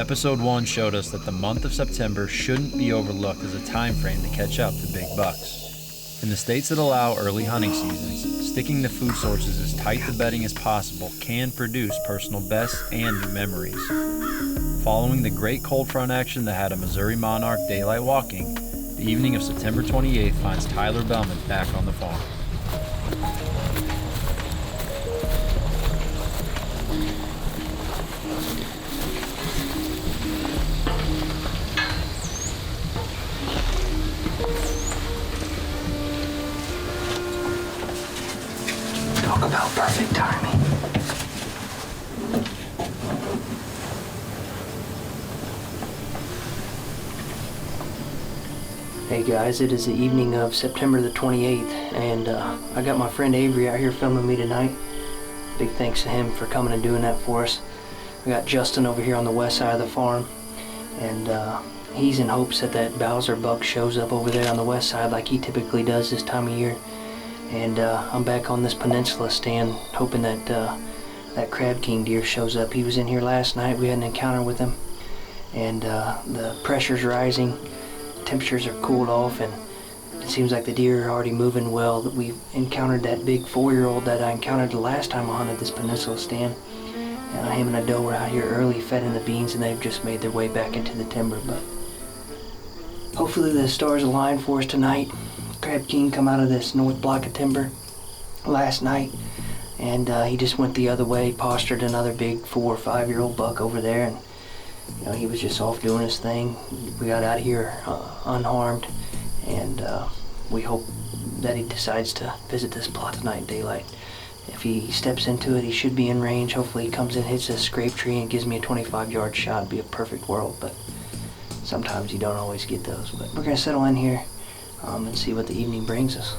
Episode 1 showed us that the month of September shouldn't be overlooked as a time frame to catch up to big bucks. In the states that allow early hunting seasons, sticking to food sources as tight to bedding as possible can produce personal bests and new memories. Following the great cold front action that had a Missouri monarch daylight walking, the evening of September 28th finds Tyler Behlman back on the farm. Talk about perfect timing. Hey guys, it is the evening of September the 28th, and I got my friend Avery out here filming me tonight. Big thanks to him for coming and doing that for us. We got Justin over here on the west side of the farm, and he's in hopes that that Bowser buck shows up over there on the west side like he typically does this time of year. And I'm back on this peninsula stand, hoping that that Crab King deer shows up. He was in here last night. We had an encounter with him, and the pressure's rising. Temperatures are cooled off, and it seems like the deer are already moving well. We encountered that big 4-year-old that I encountered the last time I hunted this peninsula stand. Him and a doe were out here early feeding the beans, and they've just made their way back into the timber. But hopefully the stars align for us tonight. Crab King come out of this north block of timber last night, and he just went the other way, postured another big 4 or 5-year-old buck over there, and he was just off doing his thing. We got out of here unharmed, and we hope that he decides to visit this plot tonight in daylight. If he steps into it, he should be in range. Hopefully he comes in, hits this scrape tree, and gives me a 25-yard shot. It'd be a perfect world, but sometimes you don't always get those. But we're gonna settle in here and see what the evening brings us.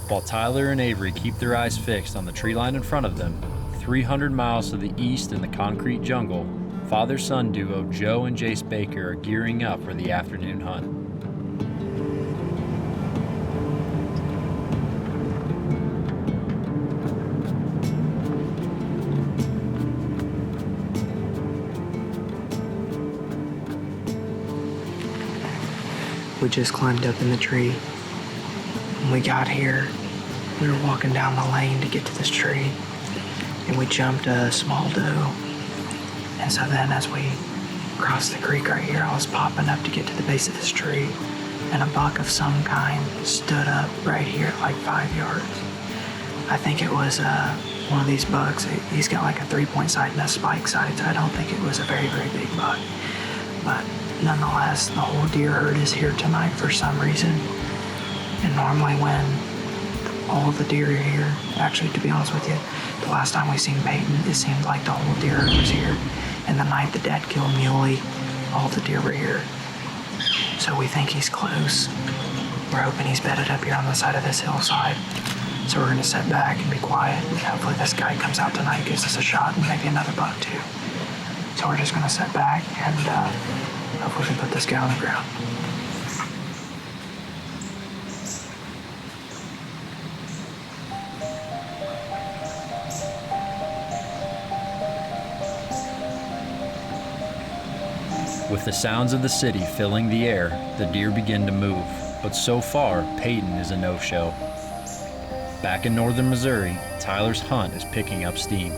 While Tyler and Avery keep their eyes fixed on the tree line in front of them, 300 miles to the east in the concrete jungle, father-son duo Joe and Jase Baker are gearing up for the afternoon hunt. We just climbed up in the tree. When we got here, we were walking down the lane to get to this tree, and we jumped a small doe. And so then as we crossed the creek right here, I was popping up to get to the base of this tree, and a buck of some kind stood up right here at like 5 yards. I think it was one of these bucks. He's got like a 3-point sight and a spike sight, so I don't think it was a very, very big buck. But nonetheless, the whole deer herd is here tonight for some reason. And normally when all of the deer are here, actually, to be honest with you, the last time we seen Peyton, it seemed like the whole deer herd was here. And the night the dad killed Muley, all the deer were here. So we think he's close. We're hoping he's bedded up here on the side of this hillside. So we're gonna sit back and be quiet. And hopefully this guy comes out tonight, gives us a shot, and maybe another buck too. So we're just gonna sit back and hopefully we can put this guy on the ground. With the sounds of the city filling the air, the deer begin to move, but so far, Peyton is a no-show. Back in northern Missouri, Tyler's hunt is picking up steam.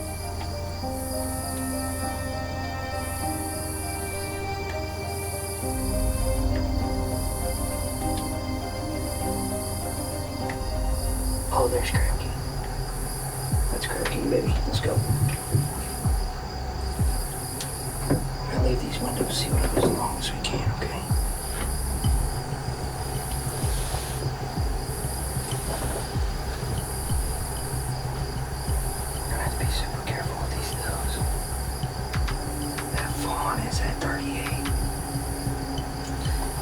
Oh, there's Crab King. That's Crab King, baby. Let's go. I'll leave these windows, see what it is as long as we can, okay? We're gonna have to be super careful with these does. That fawn is at 38.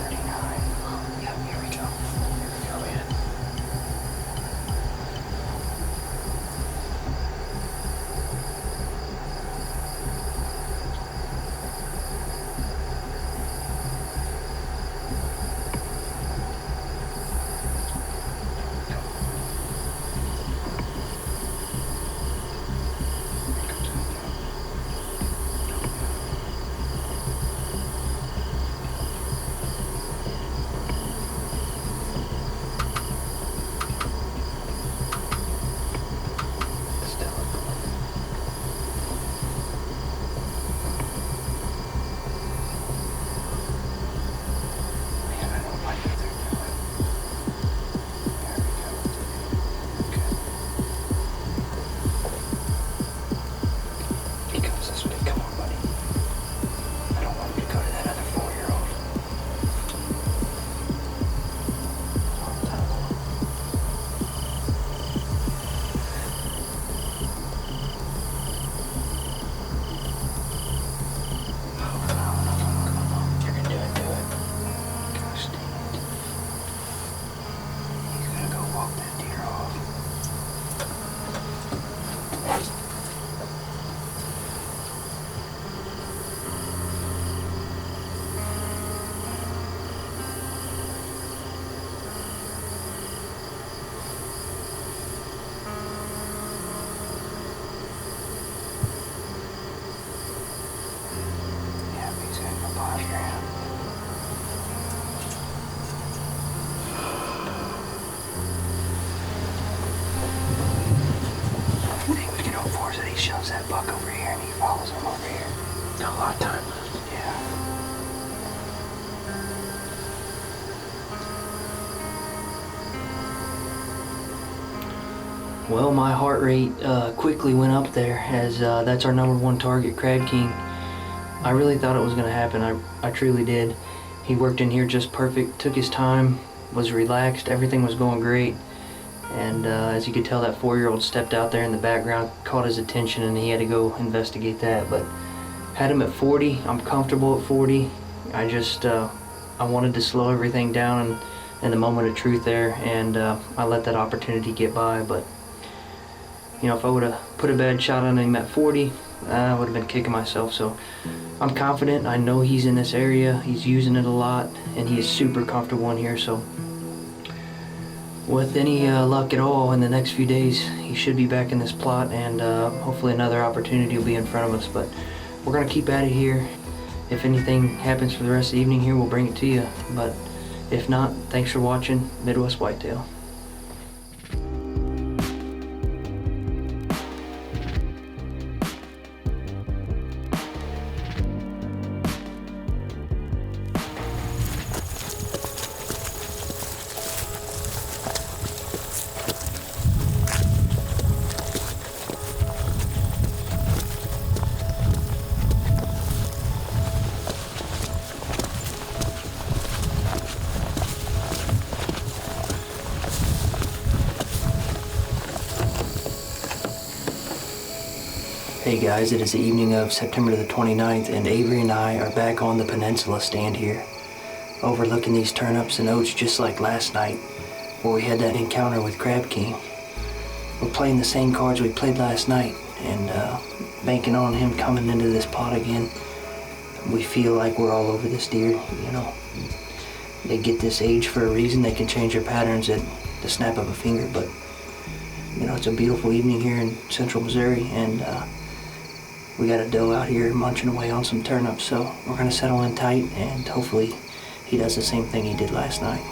39. Yep, here we go. Here we go, man. Well, my heart rate quickly went up there as that's our #1 target, Crab King. I really thought it was going to happen. I truly did. He worked in here just perfect, took his time, was relaxed, everything was going great. And as you could tell, that 4-year-old stepped out there in the background, caught his attention, and he had to go investigate that. But had him at 40. I'm comfortable at 40. I just I wanted to slow everything down in the moment of truth there, and I let that opportunity get by. But you know, if I would have put a bad shot on him at 40, I would have been kicking myself. So I'm confident. I know he's in this area. He's using it a lot, and he is super comfortable in here. So with any luck at all, in the next few days, he should be back in this plot, and hopefully another opportunity will be in front of us. But we're gonna keep at it here. If anything happens for the rest of the evening here, we'll bring it to you. But if not, thanks for watching Midwest Whitetail. Hey guys, it is the evening of September the 29th, and Avery and I are back on the peninsula stand here, overlooking these turnips and oats just like last night, where we had that encounter with Crab King. We're playing the same cards we played last night, and banking on him coming into this pot again. We feel like we're all over this deer, you know. They get this age for a reason. They can change their patterns at the snap of a finger, but you know, it's a beautiful evening here in central Missouri, and we got a doe out here munching away on some turnips, so we're gonna settle in tight, and hopefully he does the same thing he did last night.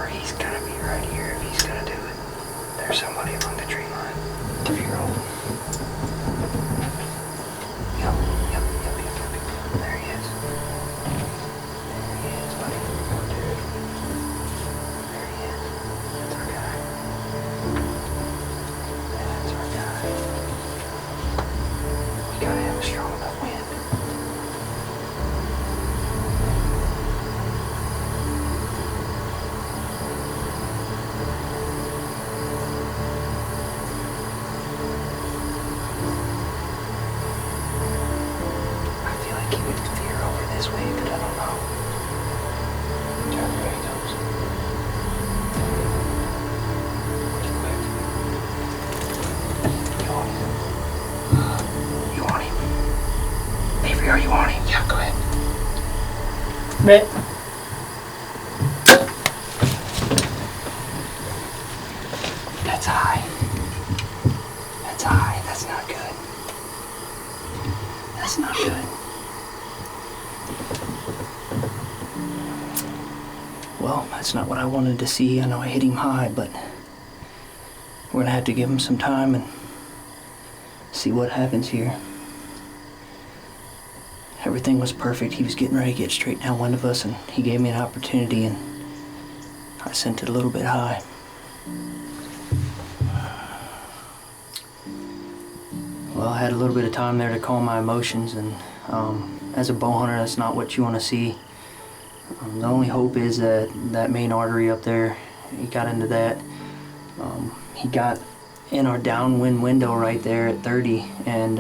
He's gonna be right here if he's gonna do it. There's somebody along the tree line. 3-year-old. Yep. There he is. There he is, buddy. There he is. That's our guy. That's our guy. We gotta have a strong enough wind. This way, but I don't know. There he goes. You want him? Avery, are you on him? Yeah, go ahead. Mitt. That's high. That's high. That's not good. That's not good. Well, that's not what I wanted to see. I know I hit him high, but we're gonna have to give him some time and see what happens here. Everything was perfect. He was getting ready to get straight downwind of us, and he gave me an opportunity, and I sent it a little bit high. Well, I had a little bit of time there to calm my emotions, and as a bow hunter, that's not what you want to see. The only hope is that that main artery up there, he got into that. He got in our downwind window right there at 30, and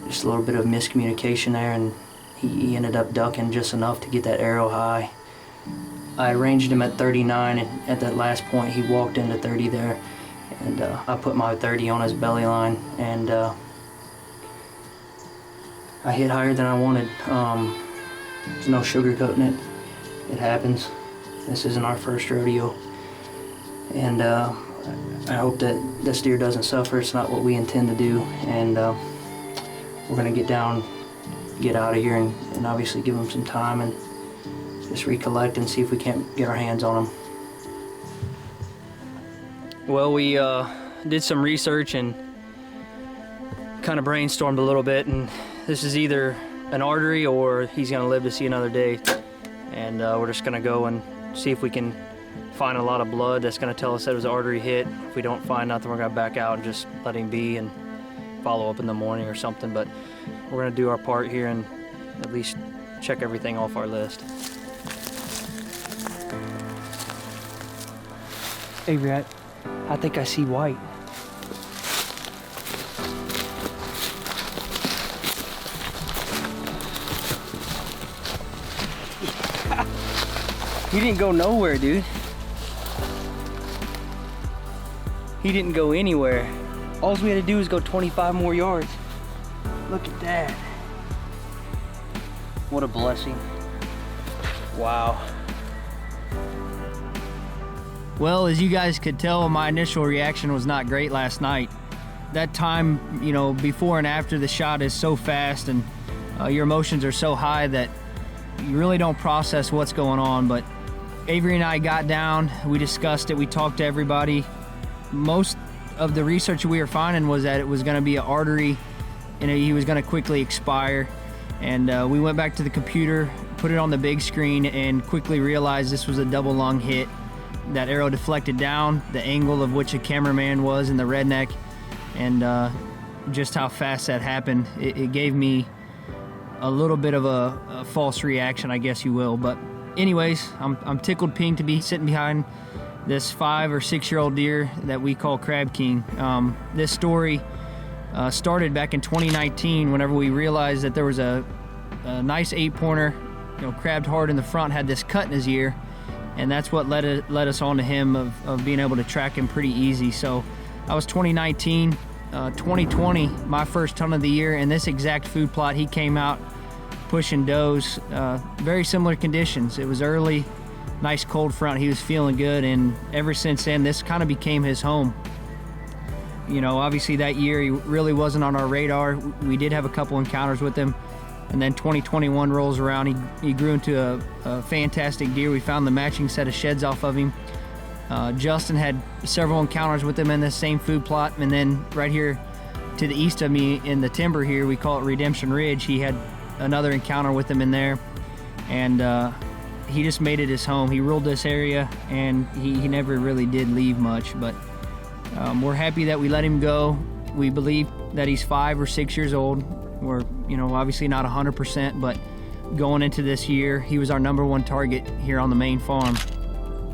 just a little bit of miscommunication there, and he ended up ducking just enough to get that arrow high. I ranged him at 39, and at that last point he walked into 30 there, And I put my 30 on his belly line, and I hit higher than I wanted. There's no sugarcoating it. It happens. This isn't our first rodeo. And I hope that this deer doesn't suffer. It's not what we intend to do. And we're gonna get down, get out of here, and obviously give him some time and just recollect and see if we can't get our hands on him. Well, we did some research and kind of brainstormed a little bit, and this is either an artery or he's gonna live to see another day. And we're just gonna go and see if we can find a lot of blood that's gonna tell us that it was an artery hit. If we don't find nothing, we're gonna back out and just let him be and follow up in the morning or something. But we're gonna do our part here and at least check everything off our list. Avery, I think I see white. He didn't go nowhere, dude. He didn't go anywhere. All we had to do was go 25 more yards. Look at that. What a blessing. Wow. Well, as you guys could tell, my initial reaction was not great last night. That time, you know, before and after the shot is so fast, and your emotions are so high that you really don't process what's going on. But Avery and I got down, we discussed it, we talked to everybody. Most of the research we were finding was that it was gonna be an artery and he was gonna quickly expire. And we went back to the computer, put it on the big screen, and quickly realized this was a double lung hit. That arrow deflected down, the angle of which a cameraman was in the redneck, and just how fast that happened. It gave me a little bit of a false reaction, I guess you will. But anyways, I'm tickled pink to be sitting behind this 5 or 6 year old deer that we call Crab King. This story started back in 2019 whenever we realized that there was a nice 8-pointer, you know, crabbed hard in the front, had this cut in his ear, and that's what led us on to him of being able to track him pretty easy. So that was 2019. 2020, my first ton of the year, in this exact food plot, he came out pushing does. Very similar conditions. It was early, nice cold front. He was feeling good, and ever since then, this kind of became his home. You know, obviously that year he really wasn't on our radar. We did have a couple encounters with him, and then 2021 rolls around. He grew into a fantastic deer. We found the matching set of sheds off of him. Justin had several encounters with him in this same food plot, and then right here to the east of me in the timber here, we call it Redemption Ridge, he had another encounter with him in there, and he just made it his home. He ruled this area, and he never really did leave much, but we're happy that we let him go. We believe that he's 5 or 6 years old. We're, you know, obviously not 100%, but going into this year, he was our #1 target here on the main farm.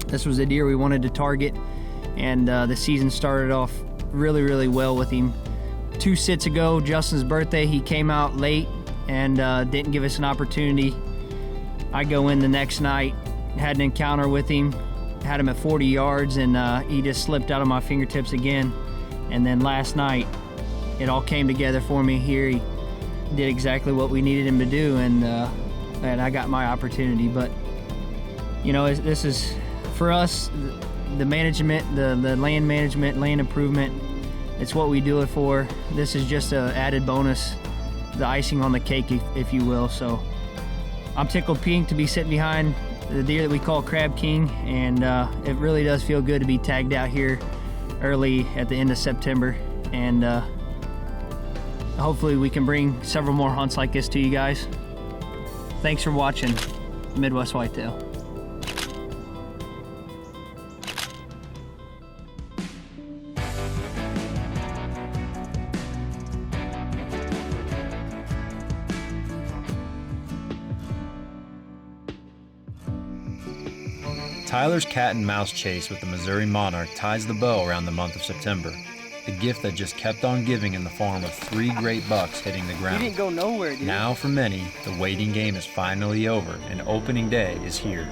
This was a deer we wanted to target, and the season started off really, really well with him. 2 sits ago, Justin's birthday, he came out late and didn't give us an opportunity. I go in the next night, had an encounter with him, had him at 40 yards, and he just slipped out of my fingertips again. And then last night, it all came together for me here. He did exactly what we needed him to do, and I got my opportunity. But, you know, this is, for us, the management, the land management, land improvement, it's what we do it for. This is just an added bonus, the icing on the cake, if you will. So I'm tickled pink to be sitting behind the deer that we call Crab King, and it really does feel good to be tagged out here early at the end of September. And hopefully we can bring several more hunts like this to you guys. Thanks for watching Midwest Whitetail. Tyler's cat and mouse chase with the Missouri Monarch ties the bow around the month of September, a gift that just kept on giving in the form of 3 great bucks hitting the ground. He didn't go nowhere, dude. Now for many, the waiting game is finally over and opening day is here.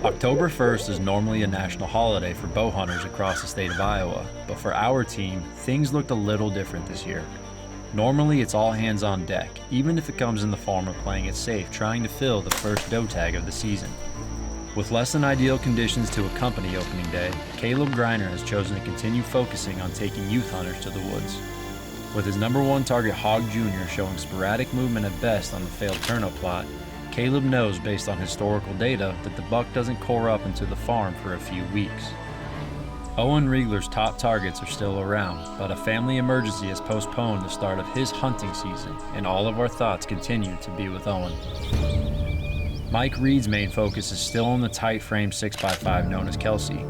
October 1st is normally a national holiday for bow hunters across the state of Iowa, but for our team, things looked a little different this year. Normally, it's all hands on deck, even if it comes in the form of playing it safe, trying to fill the first doe tag of the season. With less than ideal conditions to accompany opening day, Caleb Greiner has chosen to continue focusing on taking youth hunters to the woods. With his number one target Hog Jr. showing sporadic movement at best on the failed turno plot, Caleb knows based on historical data that the buck doesn't core up into the farm for a few weeks. Owen Riegler's top targets are still around, but a family emergency has postponed the start of his hunting season, and all of our thoughts continue to be with Owen. Mike Reed's main focus is still on the tight frame 6x5 known as Kelsey.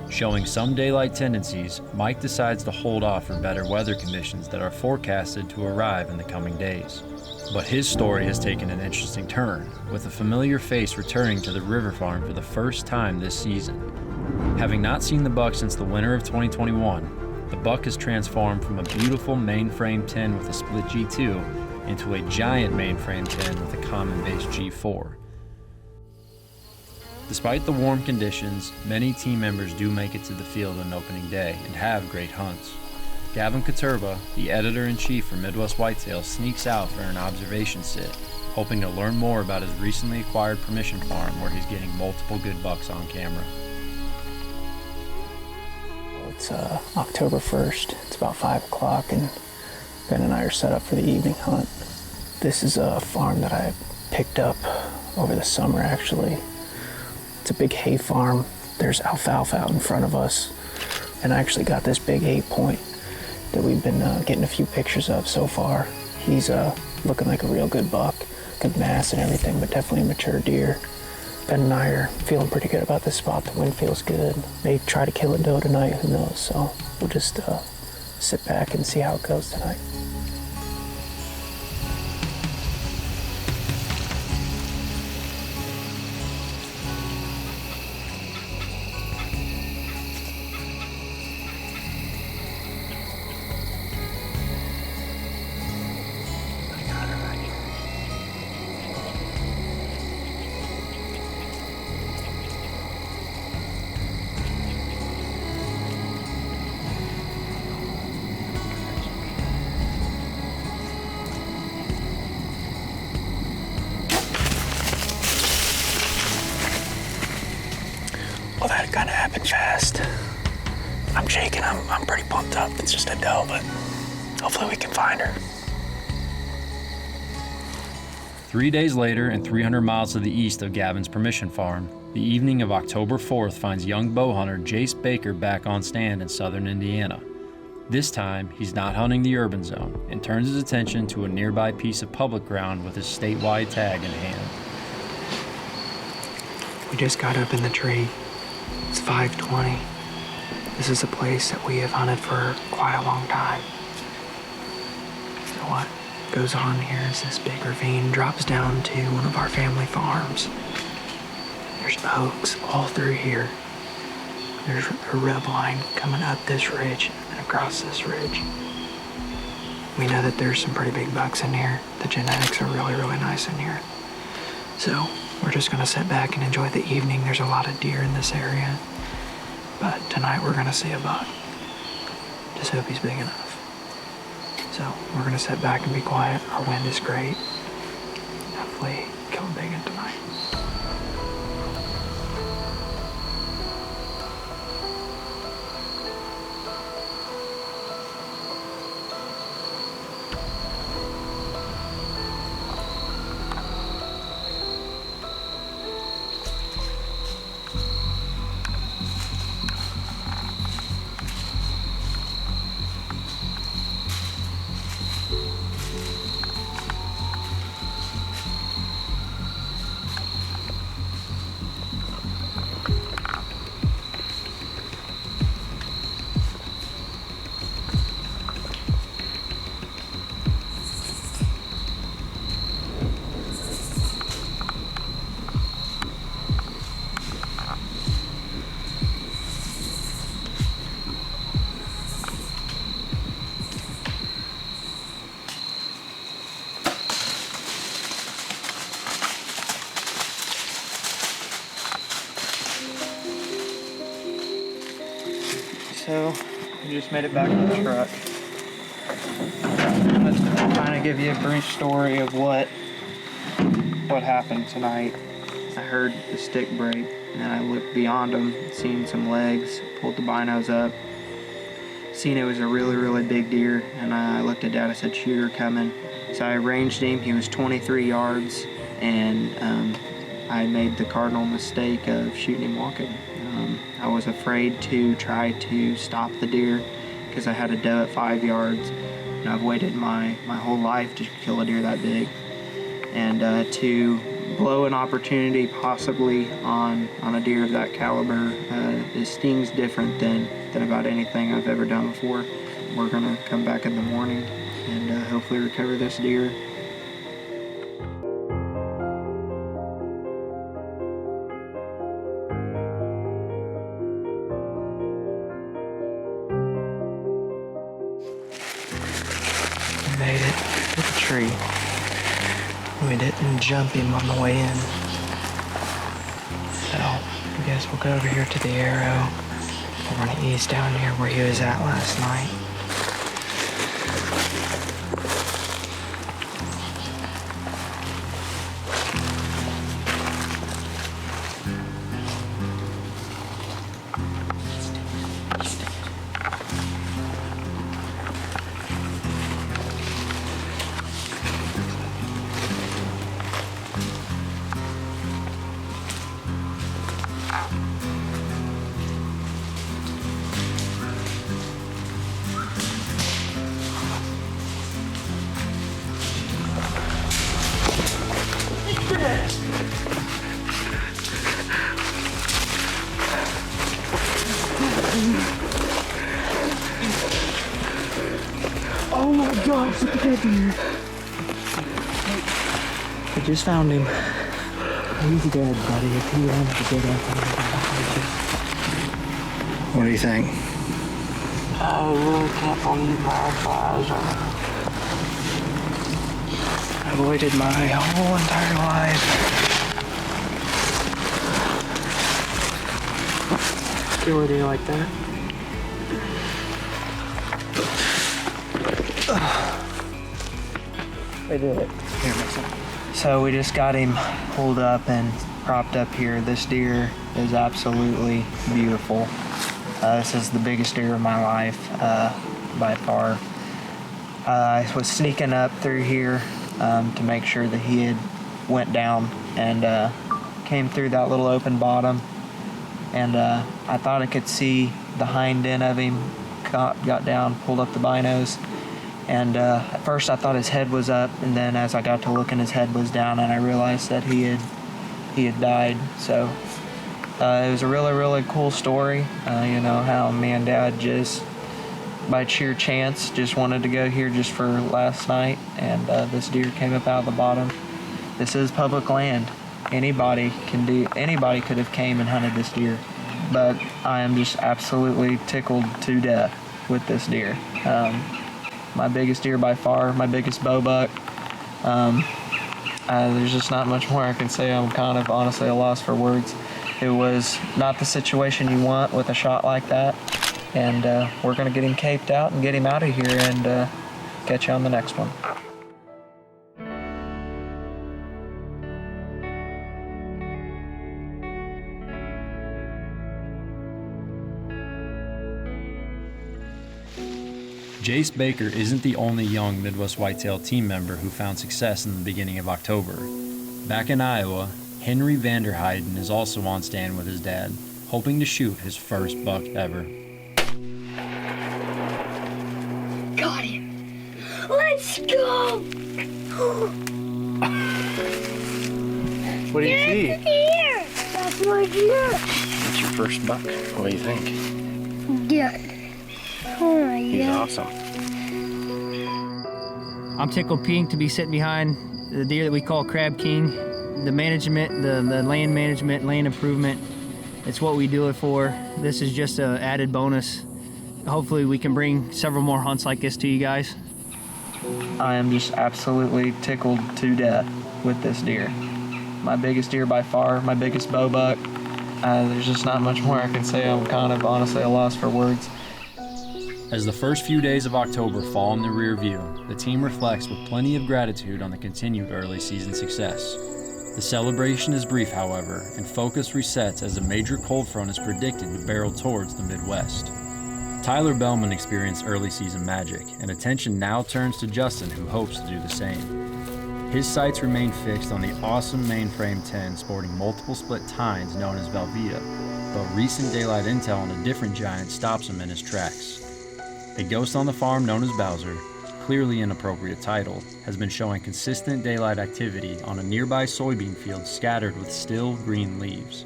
Showing some daylight tendencies, Mike decides to hold off for better weather conditions that are forecasted to arrive in the coming days. But his story has taken an interesting turn, with a familiar face returning to the river farm for the first time this season. Having not seen the buck since the winter of 2021, the buck has transformed from a beautiful mainframe 10 with a split G2 into a giant mainframe 10 with a common base G4. Despite the warm conditions, many team members do make it to the field on opening day and have great hunts. Gavin Katurba, the editor-in-chief for Midwest Whitetail, sneaks out for an observation sit, hoping to learn more about his recently acquired permission farm where he's getting multiple good bucks on camera. It's October 1st. It's about 5 o'clock, and Ben and I are set up for the evening hunt. This is a farm that I picked up over the summer, actually. It's a big hay farm. There's alfalfa out in front of us, and I actually got this big 8-point that we've been getting a few pictures of so far. He's looking like a real good buck, good mass and everything, but definitely a mature deer. Ben and I are feeling pretty good about this spot. The wind feels good. May try to kill a doe tonight, who knows? So we'll just sit back and see how it goes tonight. Well, that kind of happened fast. I'm shaking. I'm pretty pumped up. It's just a doe, but hopefully we can find her. 3 days later, and 300 miles to the east of Gavin's permission farm, the evening of October 4th finds young bow hunter Jase Baker back on stand in southern Indiana. This time, he's not hunting the urban zone and turns his attention to a nearby piece of public ground with his statewide tag in hand. We just got up in the tree. It's 5:20. This is a place that we have hunted for quite a long time. You know what goes on here is this big ravine drops down to one of our family farms. There's oaks all through here. There's a red line coming up this ridge and across this ridge. We know that there's some pretty big bucks in here. The genetics are really, really nice in here. So we're just gonna sit back and enjoy the evening. There's a lot of deer in this area, but tonight we're gonna see a buck. Just hope he's big enough. So we're gonna sit back and be quiet. Our wind is great. Hopefully kill a big one tonight. So we just made it back to the truck. I'm gonna kind of give you a brief story of what happened tonight. I heard the stick break, and I looked beyond them, seen some legs, pulled the binos up, seen it was a really, really big deer, and I looked at Dad, I said, shooter coming. So I ranged him, he was 23 yards, and I made the cardinal mistake of shooting him walking. I was afraid to try to stop the deer because I had a doe at 5 yards, and I've waited my whole life to kill a deer that big. And to blow an opportunity possibly on a deer of that caliber, it stings different than about anything I've ever done before. We're gonna come back in the morning and hopefully recover this deer. We made it to the tree. We didn't jump him on the way in. So I guess we'll go over here to the arrow. We're gonna ease down here where he was at last night. Oh my gosh, look at that deer. I just found him. He's dead, buddy. If he wanted to get up, what do you think? I really can't believe my eyes. I've waited my whole entire life. Kill a deer like that. They did it. Here, make some. So we just got him pulled up and propped up here. This deer is absolutely beautiful. This is the biggest deer of my life, by far. I was sneaking up through here to make sure that he had went down and came through that little open bottom. And I thought I could see the hind end of him, got down, pulled up the binos. And at first I thought his head was up, and then as I got to looking, his head was down, and I realized that he had died. So it was a really, really cool story. You know, how me and Dad just, by sheer chance, just wanted to go here just for last night, and this deer came up out of the bottom. This is public land. Anybody could have came and hunted this deer, but I am just absolutely tickled to death with this deer. My biggest deer by far, my biggest bow buck. There's just not much more I can say. I'm kind of honestly a loss for words. It was not the situation you want with a shot like that, and we're gonna get him caped out and get him out of here and catch you on the next one. Jace Baker isn't the only young Midwest Whitetail team member who found success in the beginning of October. Back in Iowa, Henry Vanderheiden is also on stand with his dad, hoping to shoot his first buck ever. Got him! Let's go! What do you see? That's a deer! That's my deer! It's your first buck. What do you think? Yeah. Oh my He's God. awesome. I'm tickled pink to be sitting behind the deer that we call Crab King. The management, the land management, land improvement, it's what we do it for. This is just an added bonus. Hopefully we can bring several more hunts like this to you guys. I am just absolutely tickled to death with this deer. My biggest deer by far, my biggest bow buck. There's just not much more I can say. I'm kind of honestly a loss for words. As the first few days of October fall in the rear view, the team reflects with plenty of gratitude on the continued early season success. The celebration is brief, however, and focus resets as a major cold front is predicted to barrel towards the Midwest. Tyler Behlman experienced early season magic, and attention now turns to Justin, who hopes to do the same. His sights remain fixed on the awesome mainframe 10 sporting multiple split tines known as Velveeta, but recent daylight intel on a different giant stops him in his tracks. A ghost on the farm known as Bowser, clearly an appropriate title, has been showing consistent daylight activity on a nearby soybean field scattered with still green leaves.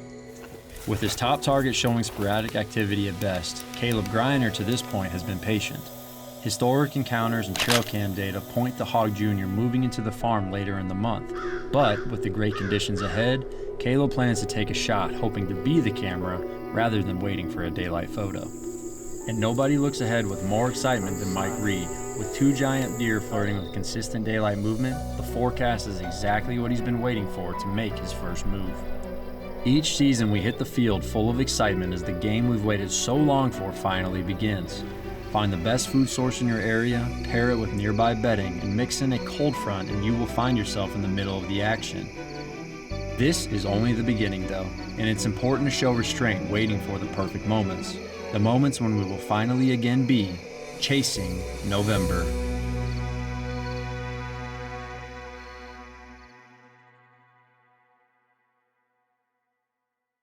With his top target showing sporadic activity at best, Caleb Greiner to this point has been patient. Historic encounters and trail cam data point to Hog Jr. moving into the farm later in the month, but with the great conditions ahead, Caleb plans to take a shot, hoping to be the camera rather than waiting for a daylight photo. And nobody looks ahead with more excitement than Mike Reed. With 2 giant deer flirting with consistent daylight movement, the forecast is exactly what he's been waiting for to make his first move. Each season we hit the field full of excitement as the game we've waited so long for finally begins. Find the best food source in your area, pair it with nearby bedding, and mix in a cold front and you will find yourself in the middle of the action. This is only the beginning though, and it's important to show restraint waiting for the perfect moments. The moments when we will finally again be chasing November.